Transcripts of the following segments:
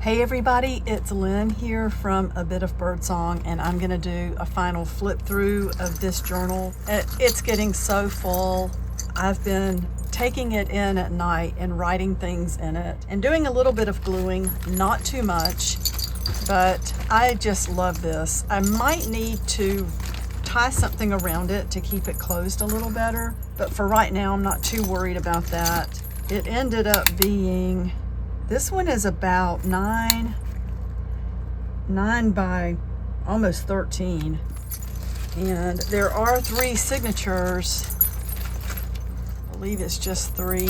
Hey everybody, it's Lynn here from A Bit of Birdsong, and I'm gonna do a final flip through of this journal. It's getting so full. I've been taking it in at night and writing things in it and doing a little bit of gluing, not too much, but I just love this. I might need to tie something around it to keep it closed a little better, but for right now I'm not too worried about that. It ended up being, this one is about 9 by almost 13. And there are 3 signatures. I believe it's just 3.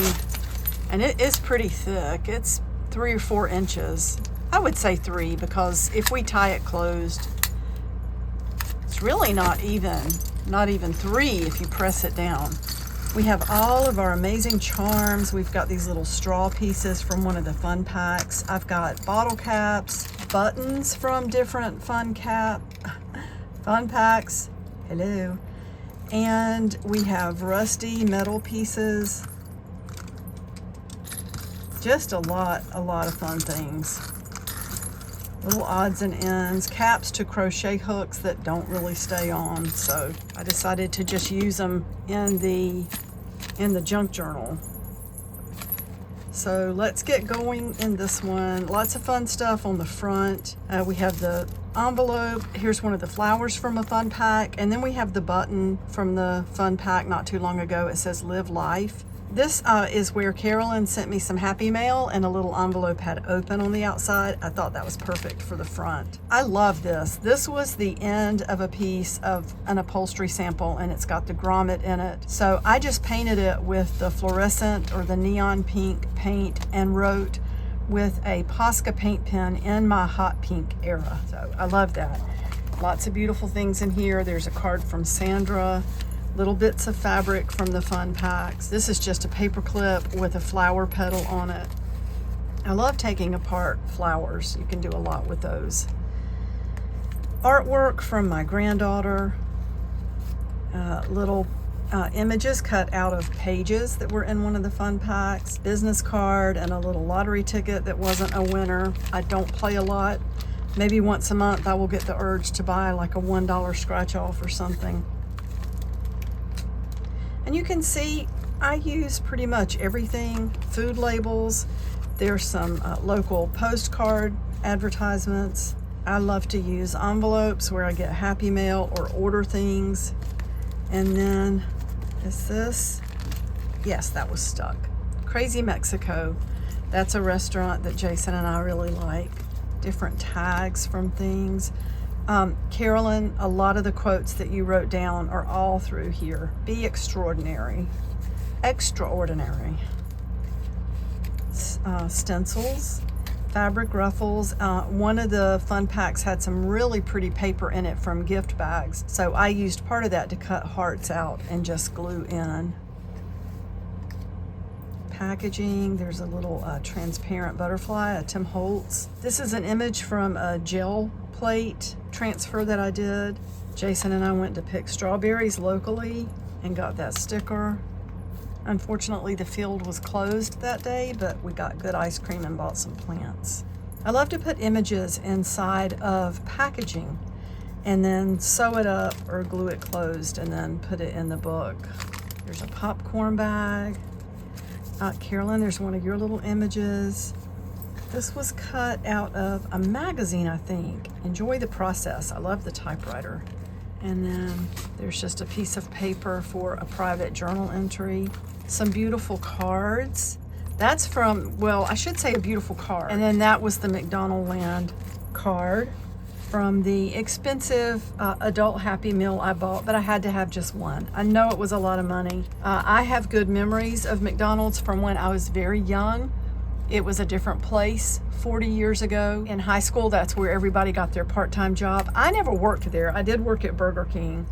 And it is pretty thick. It's 3 or 4 inches. I would say 3 because if we tie it closed, it's really not even 3 if you press it down. We have all of our amazing charms. We've got these little straw pieces from one of the fun packs. I've got bottle caps, buttons from different fun packs. Hello. And we have rusty metal pieces. Just a lot of fun things. Little odds and ends, caps to crochet hooks that don't really stay on. So I decided to just use them in the junk journal. So let's get going in this one. Lots of fun stuff on the front. We have the envelope. Here's one of the flowers from a fun pack. And then we have the button from the fun pack not too long ago. It says Live Life. This is where Carolyn sent me some happy mail and a little envelope had open on the outside. I thought that was perfect for the front. I love this. This was the end of a piece of an upholstery sample and it's got the grommet in it. So I just painted it with the fluorescent or the neon pink paint and wrote with a Posca paint pen in my hot pink era. So I love that. Lots of beautiful things in here. There's a card from Sandra. Little bits of fabric from the fun packs. This is just a paper clip with a flower petal on it. I love taking apart flowers. You can do a lot with those. Artwork from my granddaughter. Little images cut out of pages that were in one of the fun packs. Business card and a little lottery ticket that wasn't a winner. I don't play a lot. Maybe once a month I will get the urge to buy like a $1 scratch off or something. And you can see I use pretty much everything. Food labels. There's some local postcard advertisements. I love to use envelopes where I get happy mail or order things. And then is this? Yes, that was stuck. Crazy Mexico. That's a restaurant that Jason and I really like. Different tags from things. Carolyn, a lot of the quotes that you wrote down are all through here. Be extraordinary. Extraordinary. Stencils, fabric ruffles. One of the fun packs had some really pretty paper in it from gift bags. So I used part of that to cut hearts out and just glue in. Packaging, there's a little transparent butterfly, a Tim Holtz. This is an image from a gel plate transfer that I did. Jason and I went to pick strawberries locally and got that sticker. Unfortunately, the field was closed that day, but we got good ice cream and bought some plants. I love to put images inside of packaging and then sew it up or glue it closed and then put it in the book. There's a popcorn bag. Carolyn, there's one of your little images. This was cut out of a magazine, I think. Enjoy the process. I love the typewriter. And then there's just a piece of paper for a private journal entry. Some beautiful cards. That's from, well, I should say a beautiful card. And then that was the McDonald Land card from the expensive adult Happy Meal I bought, but I had to have just one. I know it was a lot of money. I have good memories of McDonald's from when I was very young. It was a different place 40 years ago. In high school, that's where everybody got their part-time job. I never worked there. I did work at Burger King.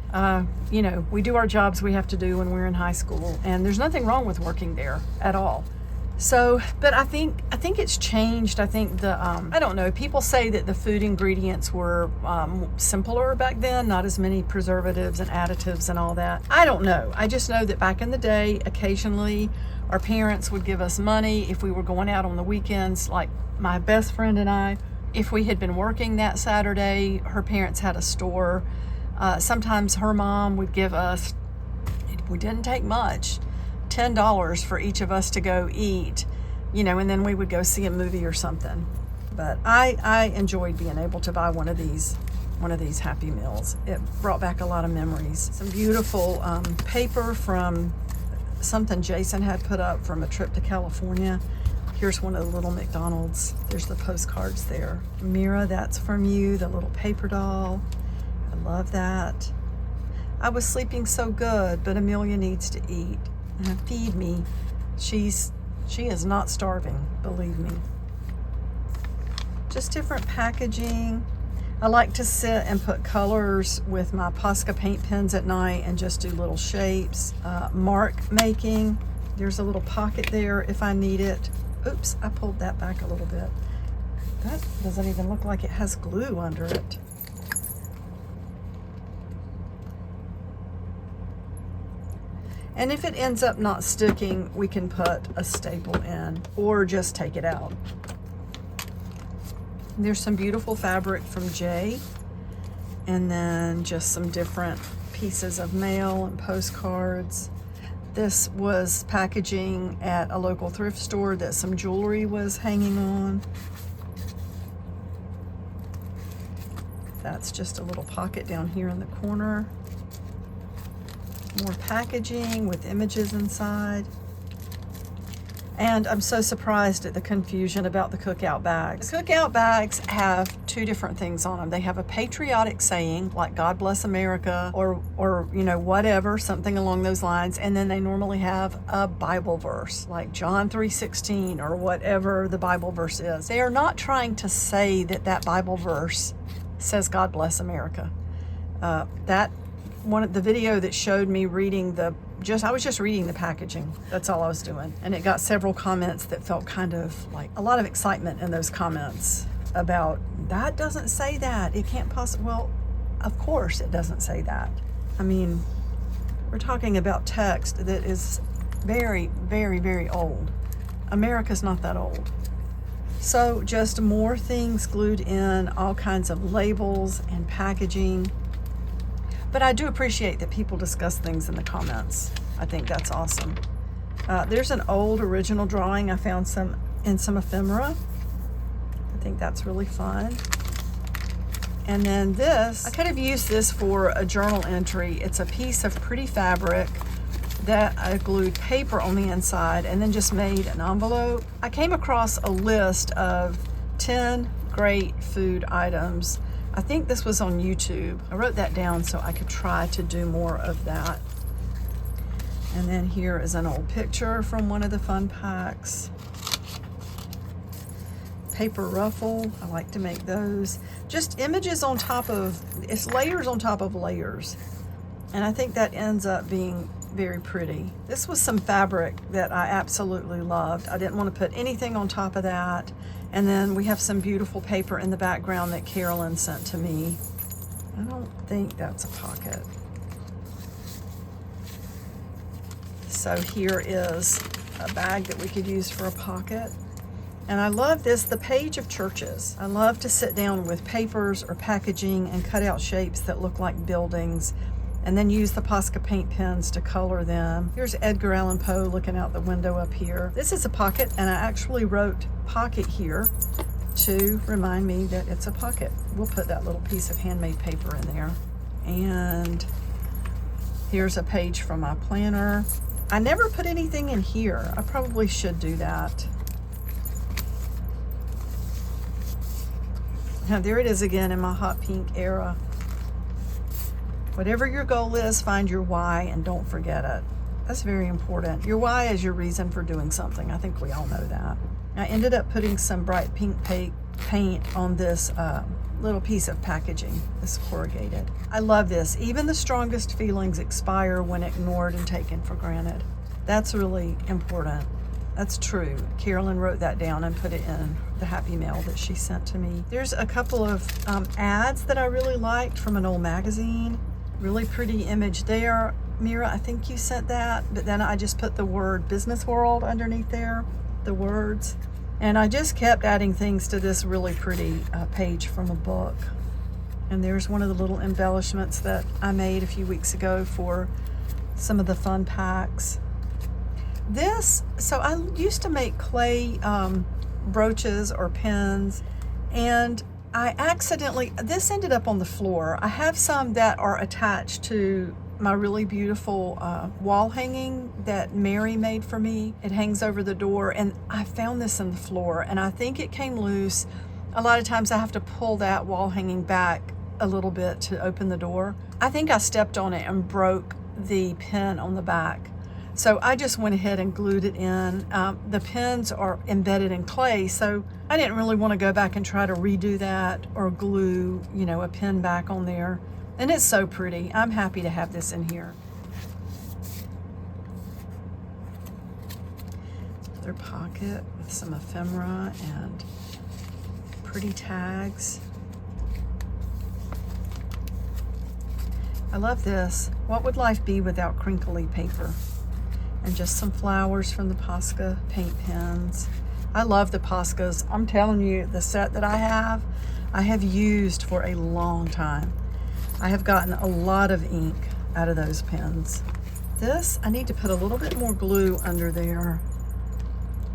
You know, we do our jobs we have to do when we're in high school, and there's nothing wrong with working there at all. So, but I think it's changed. I think I don't know, people say that the food ingredients were simpler back then, not as many preservatives and additives and all that. I don't know. I just know that back in the day, occasionally Our parents would give us money if we were going out on the weekends, like my best friend and I. If we had been working that Saturday, her parents had a store. Sometimes her mom would give us, we didn't take much, $10 for each of us to go eat, you know, and then we would go see a movie or something. But I enjoyed being able to buy one of these Happy Meals. It brought back a lot of memories. Some beautiful paper from something Jason had put up from a trip to California. Here's one of the little McDonald's. There's the postcards there. Mira, that's from you, the little paper doll. I love that. I was sleeping so good, but Amelia needs to eat. Feed me. She is not starving, believe me. Just different packaging. I like to sit and put colors with my Posca paint pens at night and just do little shapes. Mark making. There's a little pocket there if I need it. Oops, I pulled that back a little bit. That doesn't even look like it has glue under it. And if it ends up not sticking, we can put a staple in or just take it out. There's some beautiful fabric from Jay, and then just some different pieces of mail and postcards. This was packaging at a local thrift store that some jewelry was hanging on. That's just a little pocket down here in the corner. More packaging with images inside. And I'm so surprised at the confusion about the cookout bags. The cookout bags have two different things on them. They have a patriotic saying, like God bless America, or you know, whatever, something along those lines. And then they normally have a Bible verse, like John 3:16 or whatever the Bible verse is. They are not trying to say that that Bible verse says God bless America. That one of the video that showed me reading I was just reading the packaging. That's all I was doing. And it got several comments that felt kind of like a lot of excitement in those comments about, that doesn't say that. It can't possibly, well, of course it doesn't say that. I mean, we're talking about text that is very, very, very old. America's not that old. So just more things glued in, all kinds of labels and packaging. But I do appreciate that people discuss things in the comments. I think that's awesome. There's an old original drawing I found in some ephemera. I think that's really fun. And then this, I could have used this for a journal entry. It's a piece of pretty fabric that I glued paper on the inside and then just made an envelope. I came across a list of 10 great food items. I think this was on YouTube. I wrote that down so I could try to do more of that. And then here is an old picture from one of the fun packs. Paper ruffle, I like to make those. Just images on top of, it's layers on top of layers. And I think that ends up being very pretty. This was some fabric that I absolutely loved. I didn't want to put anything on top of that. And then we have some beautiful paper in the background that Carolyn sent to me. I don't think that's a pocket. So here is a bag that we could use for a pocket. And I love this, the page of churches. I love to sit down with papers or packaging and cut out shapes that look like buildings and then use the Posca paint pens to color them. Here's Edgar Allan Poe looking out the window up here. This is a pocket, and I actually wrote pocket here to remind me that it's a pocket. We'll put that little piece of handmade paper in there. And here's a page from my planner. I never put anything in here. I probably should do that. Now there it is again in my hot pink era. Whatever your goal is, find your why and don't forget it. That's very important. Your why is your reason for doing something. I think we all know that. I ended up putting some bright pink paint on this little piece of packaging, this corrugated. I love this. Even the strongest feelings expire when ignored and taken for granted. That's really important. That's true. Carolyn wrote that down and put it in the Happy Mail that she sent to me. There's a couple of ads that I really liked from an old magazine. Really pretty image there. Mira, I think you sent that, but then I just put the word Business World underneath there, the words. And I just kept adding things to this really pretty page from a book. And there's one of the little embellishments that I made a few weeks ago for some of the fun packs. So I used to make clay brooches or pins, and I accidentally, this ended up on the floor. I have some that are attached to my really beautiful wall hanging that Mary made for me. It hangs over the door, and I found this in the floor, and I think it came loose. A lot of times I have to pull that wall hanging back a little bit to open the door. I think I stepped on it and broke the pin on the back. So I just went ahead and glued it in. The pins are embedded in clay, so I didn't really want to go back and try to redo that or glue, a pin back on there. And it's so pretty. I'm happy to have this in here. Another pocket with some ephemera and pretty tags. I love this. What would life be without crinkly paper? And just some flowers from the Posca paint pens. I love the Poscas. I'm telling you, the set that I have used for a long time. I have gotten a lot of ink out of those pens. This, I need to put a little bit more glue under there.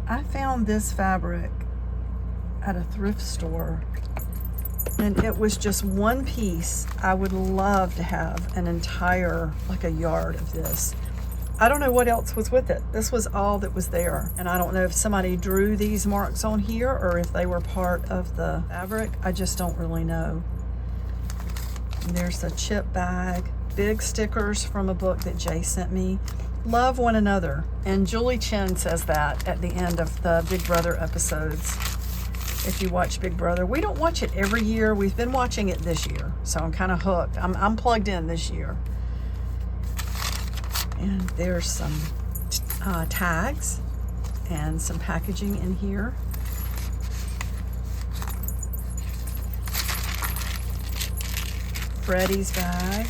I found this fabric at a thrift store, and it was just one piece. I would love to have an entire, like a yard of this. I don't know what else was with it. This was all that was there. And I don't know if somebody drew these marks on here or if they were part of the fabric. I just don't really know. And there's a chip bag, big stickers from a book that Jay sent me. Love one another. And Julie Chen says that at the end of the Big Brother episodes. If you watch Big Brother, we don't watch it every year. We've been watching it this year. So I'm kind of hooked. I'm plugged in this year. And there's some tags and some packaging in here. Freddie's bag.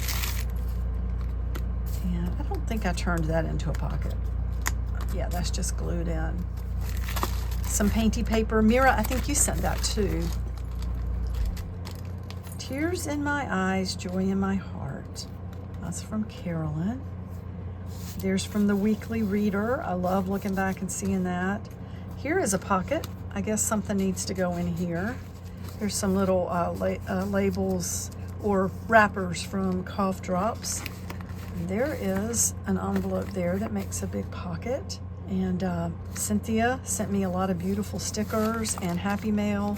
And I don't think I turned that into a pocket. Yeah, that's just glued in. Some painty paper. Mira, I think you sent that too. Tears in my eyes, joy in my heart. That's from Carolyn. There's from the Weekly Reader. I love looking back and seeing that. Here is a pocket. I guess something needs to go in here. There's some little labels or wrappers from Cough Drops. And there is an envelope there that makes a big pocket. And Cynthia sent me a lot of beautiful stickers and Happy Mail.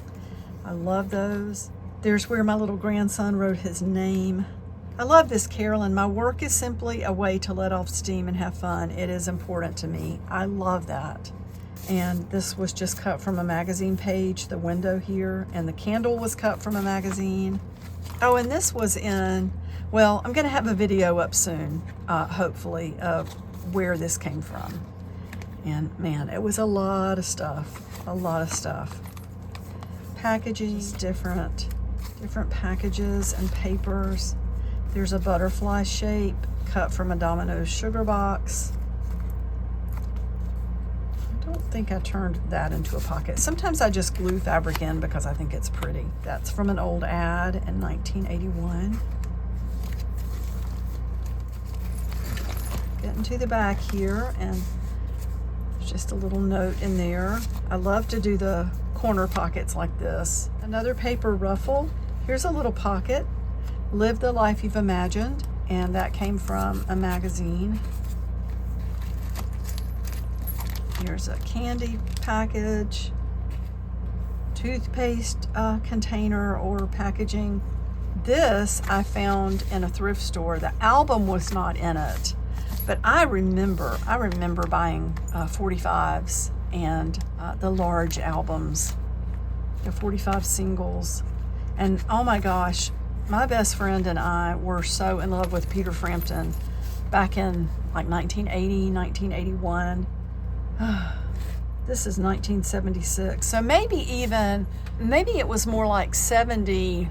I love those. There's where my little grandson wrote his name. I love this, Carolyn. My work is simply a way to let off steam and have fun. It is important to me. I love that. And this was just cut from a magazine page, the window here, and the candle was cut from a magazine. Oh, and this was in, well, I'm gonna have a video up soon, hopefully, of where this came from. And man, it was a lot of stuff, Packaging, different packages and papers. There's a butterfly shape cut from a Domino's sugar box. I don't think I turned that into a pocket. Sometimes I just glue fabric in because I think it's pretty. That's from an old ad in 1981. Getting to the back here, and there's just a little note in there. I love to do the corner pockets like this. Another paper ruffle. Here's a little pocket. Live the life you've imagined, and that came from a magazine. Here's a candy package, toothpaste container or packaging. This I found in a thrift store. The album was not in it, but I remember buying 45s and the large albums, the 45 singles, and oh my gosh, my best friend and I were so in love with Peter Frampton back in like 1980, 1981. This is 1976. So maybe it was more like 70,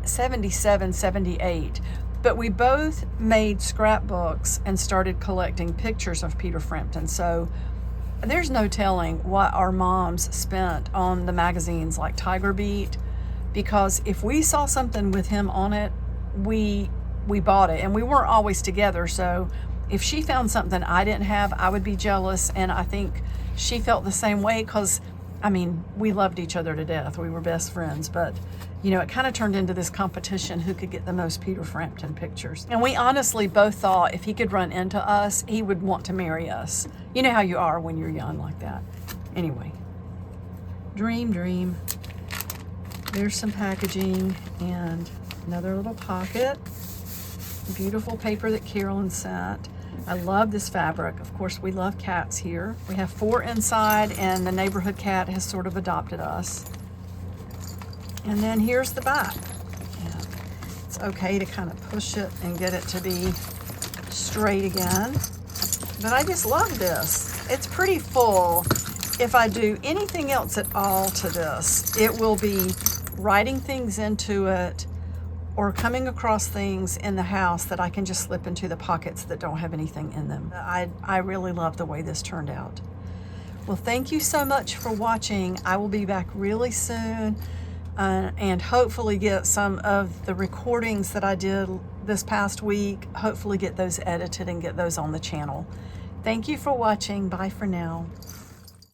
77, 78. But we both made scrapbooks and started collecting pictures of Peter Frampton. So there's no telling what our moms spent on the magazines like Tiger Beat, because if we saw something with him on it, we bought it. And we weren't always together, so if she found something I didn't have, I would be jealous, and I think she felt the same way, because I mean, we loved each other to death. We were best friends, but you know, it kind of turned into this competition who could get the most Peter Frampton pictures. And we honestly both thought if he could run into us, he would want to marry us. You know how you are when you're young like that. Anyway, dream. There's some packaging and another little pocket. Beautiful paper that Carolyn sent. I love this fabric. Of course, we love cats here. We have 4 inside, and the neighborhood cat has sort of adopted us. And then here's the back. Yeah. It's okay to kind of push it and get it to be straight again. But I just love this. It's pretty full. If I do anything else at all to this, it will be writing things into it or coming across things in the house that I can just slip into the pockets that don't have anything in them. I really love the way this turned out. Well, thank you so much for watching. I will be back really soon and hopefully get some of the recordings that I did this past week, hopefully get those edited and get those on the channel. Thank you for watching. Bye for now.